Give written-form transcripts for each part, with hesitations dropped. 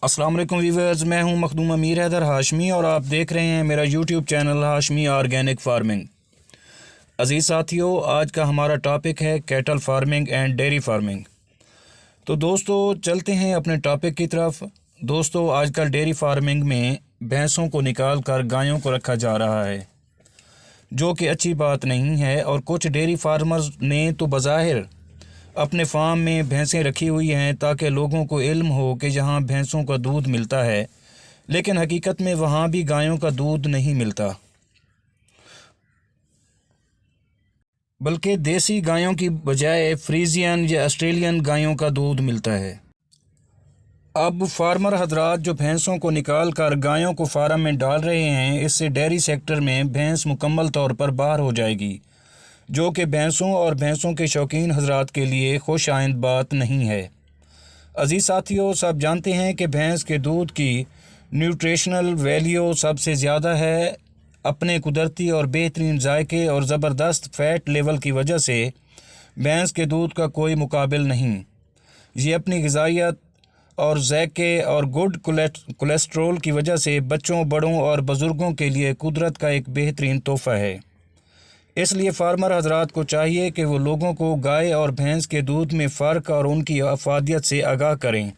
अस्सलाम वालेकुम व्यूअर्स, मैं हूं मखदूम अमीर हैदर हाशमी और आप देख रहे हैं मेरा YouTube channel Hashmi organic farming. अजीज़ साथियों, आज का हमारा टॉपिक है cattle farming and dairy farming. तो दोस्तों चलते हैं अपने टॉपिक की तरफ। दोस्तों, आजकल डेयरी फार्मिंग में भैंसों को निकाल कर गायों को रखा जा रहा है, जो कि अच्छी बात नहीं है। और कुछ डेयरी फार्मर्स ने तो बज़ाहिर अपने फार्म में भैंसें रखी हुई हैं ताकि लोगों को इल्म हो कि जहां भैंसों का दूध मिलता है, लेकिन हकीकत में वहां भी गायों का दूध नहीं मिलता, बल्कि देसी गायों की बजाय फ्रीजियन या ऑस्ट्रेलियन गायों का दूध मिलता है। अब फार्मर हजरात जो भैंसों को निकाल कर गायों को फार्म में डाल रहे हैं, इससे डेयरी सेक्टर में भैंस मुकम्मल तौर पर बाहर हो जाएगी, जो कि भैंसों और भैंसों के शौकीन हजरात के लिए खुश आइंद बात नहीं है। अजीज़ साथियों, सब जानते हैं कि भैंस के दूध की न्यूट्रिशनल वैल्यू सबसे ज़्यादा है। अपने कुदरती और बेहतरीन जायके और ज़बरदस्त फ़ैट लेवल की वजह से भैंस के दूध का कोई मुकाबिल नहीं। ये अपनी ग़िज़ाइयत और जायके और गुड कोलेस्ट्रोल की वजह से बच्चों, बड़ों और बुज़ुर्गों के लिए कुदरत का एक बेहतरीन तोहफ़ा है। इसलिए फार्मर हजरात को चाहिए कि वो लोगों को गाय और भैंस के दूध में फ़र्क और उनकी अफादियत से आगाह करें।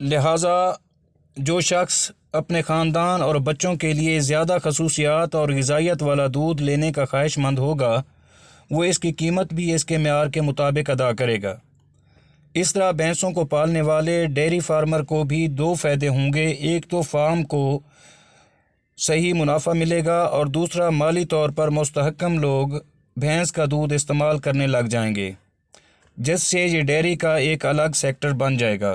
लिहाजा जो शख्स अपने ख़ानदान और बच्चों के लिए ज़्यादा खसूसियात और ग़िज़ाइयत वाला दूध लेने का ख्वाहिशमंद होगा, वो इसकी कीमत भी इसके मेयार के मुताबिक अदा करेगा। इस तरह भैंसों को पालने वाले डेयरी फार्मर को भी दो फ़ायदे होंगे। एक तो फार्म को सही मुनाफा मिलेगा और दूसरा माली तौर पर मुस्तहकम लोग भैंस का दूध इस्तेमाल करने लग जाएंगे, जिससे ये डेयरी का एक अलग सेक्टर बन जाएगा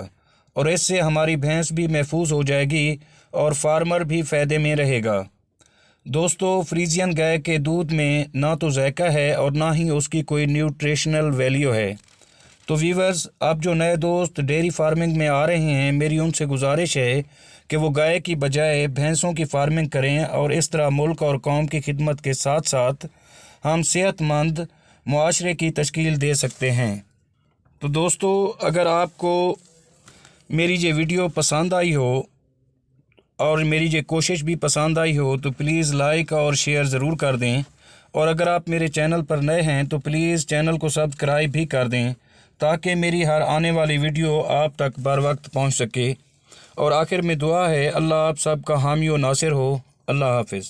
और इससे हमारी भैंस भी महफूज हो जाएगी और फार्मर भी फ़ायदे में रहेगा। दोस्तों, फ्रीजियन गाय के दूध में ना तो जायका है और ना ही उसकी कोई न्यूट्रिशनल वैल्यू है। तो व्यूअर्स, अब जो नए दोस्त डेयरी फार्मिंग में आ रहे हैं, मेरी उनसे गुजारिश है कि वो गाय की बजाय भैंसों की फार्मिंग करें और इस तरह मुल्क और कौम की खिदमत के साथ साथ हम सेहतमंद मुआशरे की तश्कील दे सकते हैं। तो दोस्तों, अगर आपको मेरी ये वीडियो पसंद आई हो और मेरी ये कोशिश भी पसंद आई हो तो प्लीज़ लाइक और शेयर ज़रूर कर दें। और अगर आप मेरे चैनल पर नए हैं तो प्लीज़ चैनल को सब्सक्राइब भी कर दें, ताकि मेरी हर आने वाली वीडियो आप तक बर वक्त पहुँच सके। और आखिर में दुआ है, अल्लाह आप सब का हामी व नासिर हो। अल्लाह हाफिज़।